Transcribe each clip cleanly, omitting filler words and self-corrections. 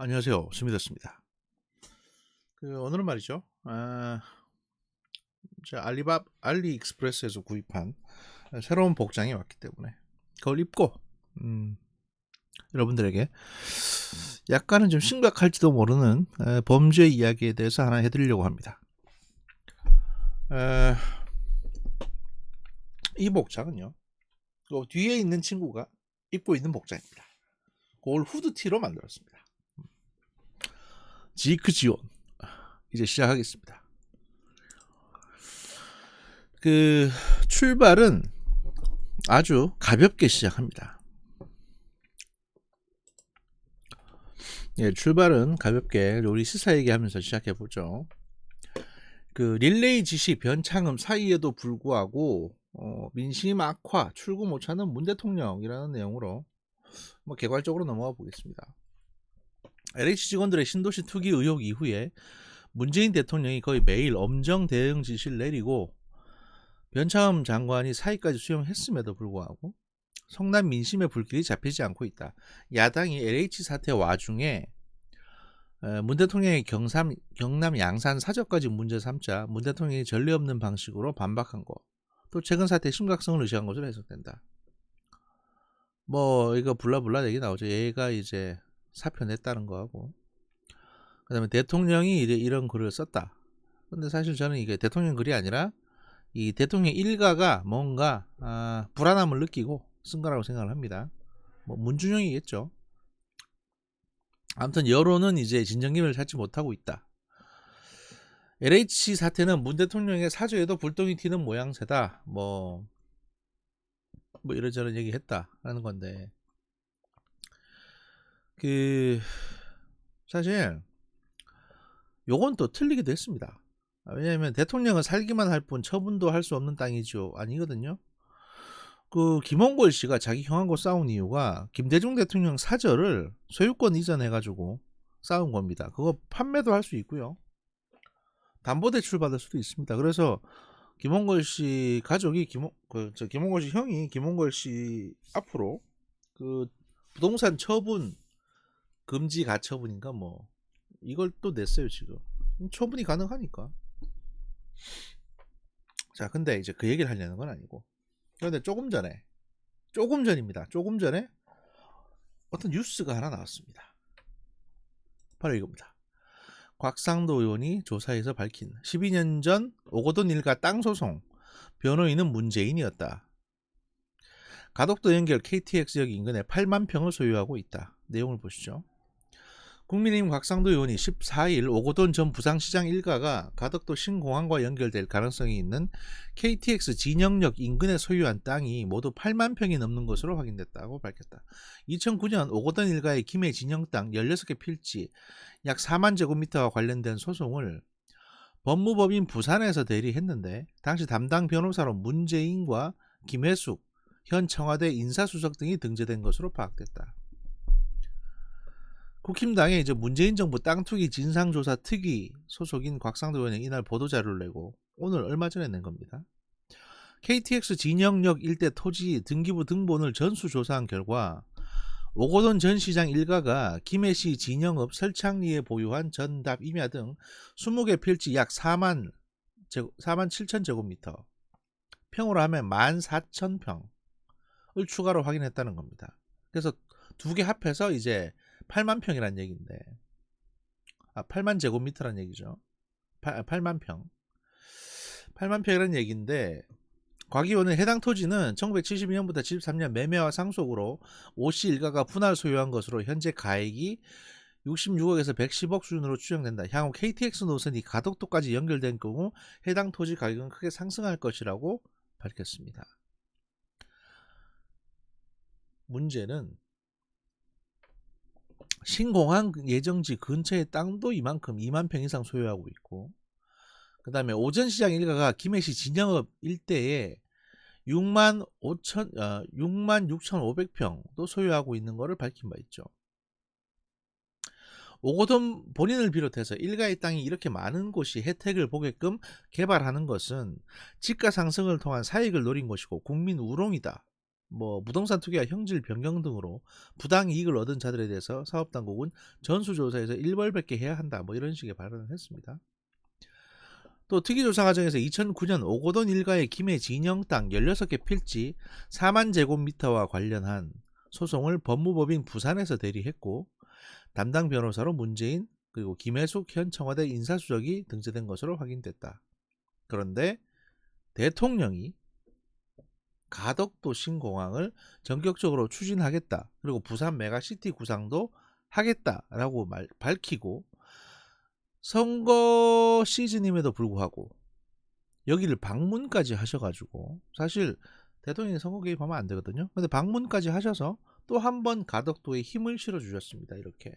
안녕하세요. 스미더스입니다. 오늘은 말이죠. 제가 알리익스프레스에서 구입한 새로운 복장이 왔기 때문에 그걸 입고 여러분들에게 약간은 좀 심각할지도 모르는 범죄 이야기에 대해서 하나 해드리려고 합니다. 이 복장은요. 뒤에 있는 친구가 입고 있는 복장입니다. 그걸 후드티로 만들었습니다. 지크 지온 이제 시작하겠습니다. 출발은 아주 가볍게 시작합니다. 출발은 가볍게 우리 시사 얘기하면서 시작해보죠. 릴레이 지시 변창흠 사이에도 불구하고 민심 악화 출구 못 찾는 문 대통령이라는 내용으로 개괄적으로 넘어가 보겠습니다. LH 직원들의 신도시 투기 의혹 이후에 문재인 대통령이 거의 매일 엄정 대응 지시를 내리고 변창흠 장관이 사의까지 수용했음에도 불구하고 성남 민심의 불길이 잡히지 않고 있다. 야당이 LH 사태 와중에 문 대통령의 경남 양산 사저까지 문제 삼자 문 대통령이 전례 없는 방식으로 반박한 거, 또 최근 사태의 심각성을 의식한 것으로 해석된다. 이거 블라블라 얘기 나오죠. 얘가 이제 사표 냈다는 거하고, 그 다음에 대통령이 이제 이런 글을 썼다. 근데 사실 저는 이게 대통령 글이 아니라 이 대통령 일가가 뭔가 불안함을 느끼고 쓴 거라고 생각을 합니다. 문준용이겠죠. 아무튼 여론은 이제 진정기밀을 찾지 못하고 있다. LH 사태는 문 대통령의 사저에도 불똥이 튀는 모양새다. 이런저런 얘기했다라는 건데, 사실 요건 또 틀리기도 했습니다. 왜냐하면 대통령은 살기만 할 뿐 처분도 할 수 없는 땅이죠. 아니거든요. 김홍걸 씨가 자기 형하고 싸운 이유가 김대중 대통령 사저를 소유권 이전해가지고 싸운 겁니다. 그거 판매도 할 수 있고요. 담보대출 받을 수도 있습니다. 그래서 김홍걸 씨 가족이 김홍걸 씨 형이 김홍걸 씨 앞으로 부동산 처분 금지 가처분인가 이걸 또 냈어요. 지금 처분이 가능하니까. 자, 근데 이제 그 얘기를 하려는 건 아니고, 그런데 조금 전에 어떤 뉴스가 하나 나왔습니다. 바로 이겁니다. 곽상도 의원이 조사에서 밝힌 12년 전 오거돈 일가 땅 소송 변호인은 문재인이었다. 가덕도 연결 KTX역 인근에 8만 평을 소유하고 있다. 내용을 보시죠. 국민의힘 곽상도 의원이 14일 오거돈 전 부산시장 일가가 가덕도 신공항과 연결될 가능성이 있는 KTX 진영역 인근에 소유한 땅이 모두 8만 평이 넘는 것으로 확인됐다고 밝혔다. 2009년 오거돈 일가의 김해 진영 땅 16개 필지 약 4만 제곱미터와 관련된 소송을 법무법인 부산에서 대리했는데, 당시 담당 변호사로 문재인과 김혜숙 현 청와대 인사수석 등이 등재된 것으로 파악됐다. 국힘당의 이제 문재인 정부 땅 투기 진상조사 특위 소속인 곽상도 의원이 이날 보도자료를 내고 오늘 얼마 전에 낸 겁니다. KTX 진영역 일대 토지 등기부 등본을 전수조사한 결과 오거돈 전 시장 일가가 김해시 진영읍 설창리에 보유한 전답 임야 등 20개 필지 약 4만 7천 제곱미터, 평으로 하면 14,000평을 추가로 확인했다는 겁니다. 그래서 두 개 합해서 이제 8만 평이란 얘기인데, 8만 제곱미터란 얘기죠. 8만 평. 8만 평이란 얘기인데, 곽 의원은 해당 토지는 1972년부터 73년 매매와 상속으로 오씨 일가가 분할 소유한 것으로 현재 가액이 66억에서 110억 수준으로 추정된다. 향후 KTX 노선이 가덕도까지 연결된 경우 해당 토지 가격은 크게 상승할 것이라고 밝혔습니다. 문제는 신공항 예정지 근처의 땅도 이만큼 2만 평 이상 소유하고 있고, 그 다음에 오전시장 일가가 김해시 진영읍 일대에 6만 6,500평도 소유하고 있는 것을 밝힌 바 있죠. 오거돈 본인을 비롯해서 일가의 땅이 이렇게 많은 곳이 혜택을 보게끔 개발하는 것은 지가 상승을 통한 사익을 노린 것이고 국민 우롱이다. 뭐 부동산 투기와 형질 변경 등으로 부당 이익을 얻은 자들에 대해서 사업당국은 전수조사에서 일벌백계 해야 한다. 뭐 이런 식의 발언을 했습니다. 또 특이조사 과정에서 2009년 오고돈 일가의 김해 진영 땅 16개 필지 4만 제곱미터와 관련한 소송을 법무법인 부산에서 대리했고 담당 변호사로 문재인 그리고 김혜숙 현 청와대 인사수석이 등재된 것으로 확인됐다. 그런데 대통령이 가덕도 신공항을 전격적으로 추진하겠다. 그리고 부산 메가시티 구상도 하겠다라고 밝히고 선거 시즌임에도 불구하고 여기를 방문까지 하셔가지고 사실 대통령이 선거 개입하면 안 되거든요. 근데 방문까지 하셔서 또 한 번 가덕도에 힘을 실어 주셨습니다. 이렇게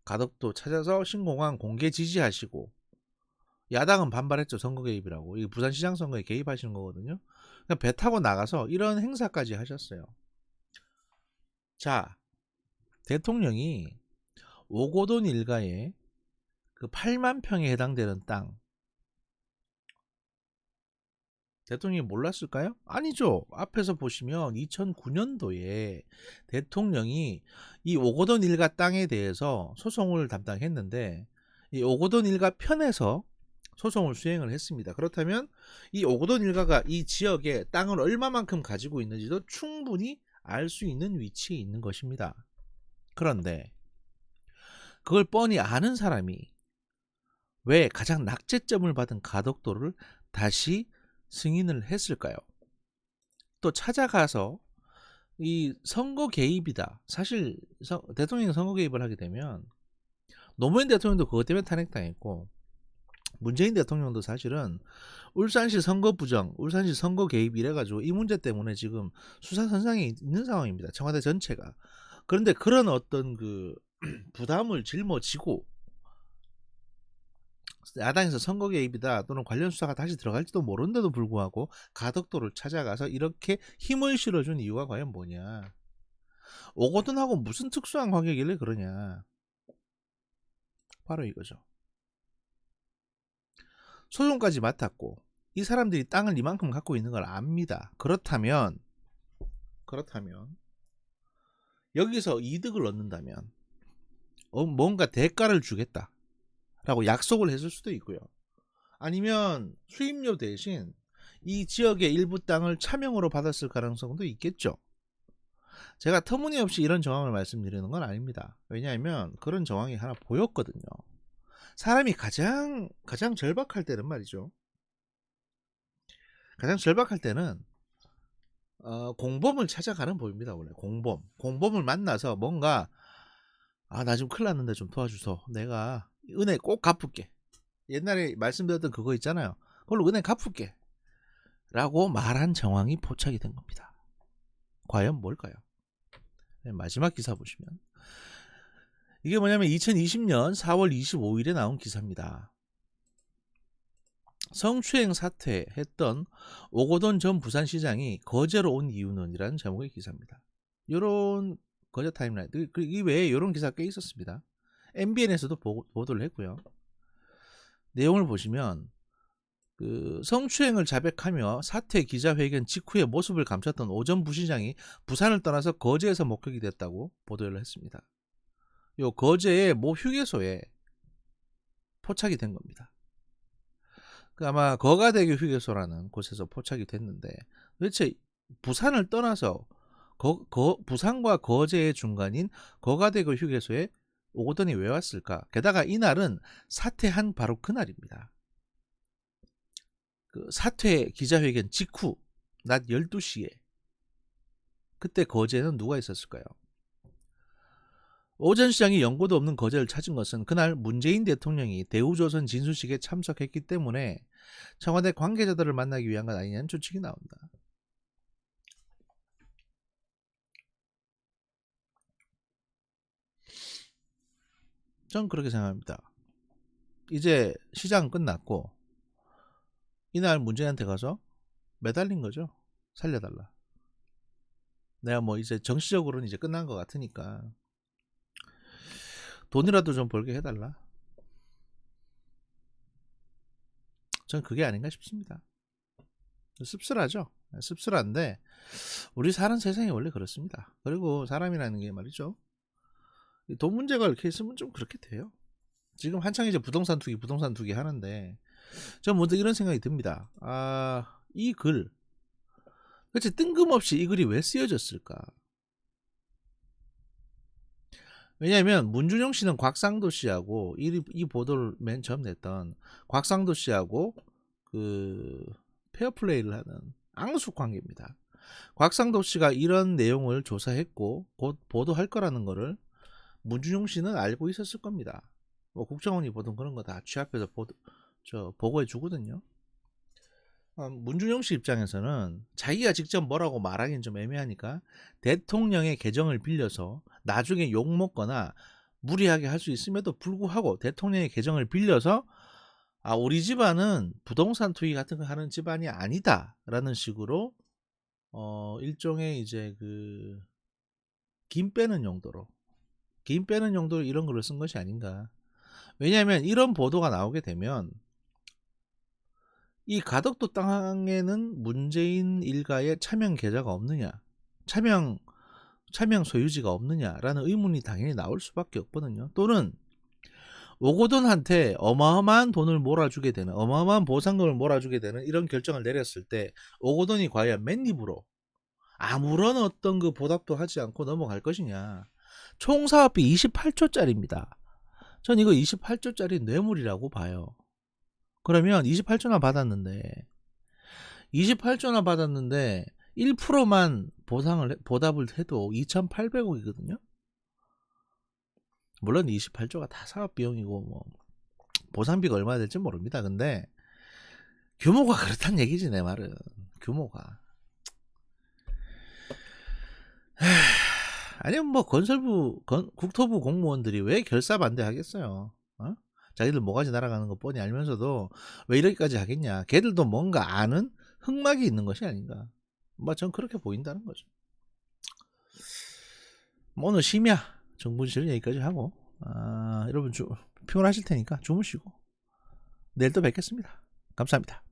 가덕도 찾아서 신공항 공개 지지하시고 야당은 반발했죠. 선거 개입이라고. 이 부산시장 선거에 개입하시는 거거든요. 그러니까 배 타고 나가서 이런 행사까지 하셨어요. 자, 대통령이 오고돈 일가에 그 8만 평에 해당되는 땅 대통령이 몰랐을까요? 아니죠. 앞에서 보시면 2009년도에 대통령이 이 오고돈 일가 땅에 대해서 소송을 담당했는데 이 오고돈 일가 편에서 소송을 수행을 했습니다. 그렇다면 이 오고돈 일가가 이 지역에 땅을 얼마만큼 가지고 있는지도 충분히 알 수 있는 위치에 있는 것입니다. 그런데 그걸 뻔히 아는 사람이 왜 가장 낙제점을 받은 가덕도를 다시 승인을 했을까요? 또 찾아가서 이 선거 개입이다. 사실 대통령이 선거 개입을 하게 되면 노무현 대통령도 그것 때문에 탄핵당했고 문재인 대통령도 사실은 울산시 선거 부정, 울산시 선거 개입 이래가지고 이 문제 때문에 지금 수사선상에 있는 상황입니다. 청와대 전체가. 그런데 그런 어떤 그 부담을 짊어지고 야당에서 선거 개입이다 또는 관련 수사가 다시 들어갈지도 모르는데도 불구하고 가덕도를 찾아가서 이렇게 힘을 실어준 이유가 과연 뭐냐. 오거돈하고 무슨 특수한 관계길래 그러냐. 바로 이거죠. 소송까지 맡았고 이 사람들이 땅을 이만큼 갖고 있는 걸 압니다. 그렇다면 여기서 이득을 얻는다면 뭔가 대가를 주겠다라고 약속을 했을 수도 있고요. 아니면 수임료 대신 이 지역의 일부 땅을 차명으로 받았을 가능성도 있겠죠. 제가 터무니없이 이런 정황을 말씀드리는 건 아닙니다. 왜냐하면 그런 정황이 하나 보였거든요. 사람이 가장 절박할 때는 말이죠. 가장 절박할 때는 공범을 찾아가는 법입니다. 원래 공범을 만나서 뭔가 나 지금 큰일 났는데 좀 도와주소. 내가 은혜 꼭 갚을게. 옛날에 말씀드렸던 그거 있잖아요. 그걸로 은혜 갚을게. 라고 말한 정황이 포착이 된 겁니다. 과연 뭘까요? 마지막 기사 보시면 이게 뭐냐면 2020년 4월 25일에 나온 기사입니다. 성추행 사퇴했던 오고돈 전 부산시장이 거제로 온 이유는 이라는 제목의 기사입니다. 요런 거제 타임라인 이 외에 이런 기사가 꽤 있었습니다. MBN에서도 보도를 했고요. 내용을 보시면 그 성추행을 자백하며 사퇴 기자회견 직후에 모습을 감췄던 오 전 부시장이 부산을 떠나서 거제에서 목격이 됐다고 보도를 했습니다. 요 거제의 모 휴게소에 포착이 된 겁니다. 아마 거가대교 휴게소라는 곳에서 포착이 됐는데 도대체 부산을 떠나서 부산과 거제의 중간인 거가대교 휴게소에 오거돈이 왜 왔을까? 게다가 이날은 사퇴한 바로 그날입니다. 그 사퇴 기자회견 직후 낮 12시에 그때 거제는 누가 있었을까요? 오 전 시장이 연고도 없는 거제를 찾은 것은 그날 문재인 대통령이 대우조선 진수식에 참석했기 때문에 청와대 관계자들을 만나기 위한 것 아니냐는 추측이 나온다. 전 그렇게 생각합니다. 이제 시장은 끝났고 이날 문재인한테 가서 매달린 거죠. 살려달라. 내가 뭐 이제 정치적으로는 이제 끝난 것 같으니까 돈이라도 좀 벌게 해달라. 전 그게 아닌가 싶습니다. 씁쓸하죠. 씁쓸한데 우리 사는 세상이 원래 그렇습니다. 그리고 사람이라는 게 말이죠. 돈 문제가 이렇게 있으면 좀 그렇게 돼요. 지금 한창 이제 부동산 투기 하는데 전 문득 이런 생각이 듭니다. 이 글, 그치, 뜬금없이 이 글이 왜 쓰여졌을까? 왜냐하면 문준용 씨는 곽상도 씨하고 이 보도를 맨 처음 냈던 곽상도 씨하고 그 페어플레이를 하는 앙숙 관계입니다. 곽상도 씨가 이런 내용을 조사했고 곧 보도할 거라는 거를 문준용 씨는 알고 있었을 겁니다. 뭐 국정원이 보던 그런 거 다 취합해서 보고해 주거든요. 문준용 씨 입장에서는 자기가 직접 뭐라고 말하기는 좀 애매하니까 대통령의 계정을 빌려서 나중에 욕 먹거나 무리하게 할 수 있음에도 불구하고 대통령의 계정을 빌려서 우리 집안은 부동산 투기 같은 거 하는 집안이 아니다라는 식으로 일종의 이제 김 빼는 용도로 이런 글을 쓴 것이 아닌가. 왜냐하면 이런 보도가 나오게 되면 이 가덕도 땅에는 문재인 일가의 차명 계좌가 없느냐, 차명 소유지가 없느냐라는 의문이 당연히 나올 수밖에 없거든요. 또는 오고돈한테 어마어마한 돈을 몰아주게 되는, 어마어마한 보상금을 몰아주게 되는 이런 결정을 내렸을 때 오고돈이 과연 맨입으로 아무런 어떤 그 보답도 하지 않고 넘어갈 것이냐. 총 사업비 28조짜리입니다. 전 이거 28조짜리 뇌물이라고 봐요. 그러면 28조나 받았는데 1%만 보답을 해도 2,800억이거든요. 물론 28조가 다 사업 비용이고 뭐 보상비가 얼마나 될지 모릅니다. 근데 규모가 그렇단 얘기지, 내 말은. 규모가. 아니면 뭐 국토부 공무원들이 왜 결사 반대하겠어요? 자기들 모가지 날아가는 거 뻔히 알면서도 왜 이렇게까지 하겠냐. 걔들도 뭔가 아는 흑막이 있는 것이 아닌가. 뭐 전 그렇게 보인다는 거죠. 오늘 심야 정부실은 여기까지 하고 여러분 피곤하실 테니까 주무시고 내일 또 뵙겠습니다. 감사합니다.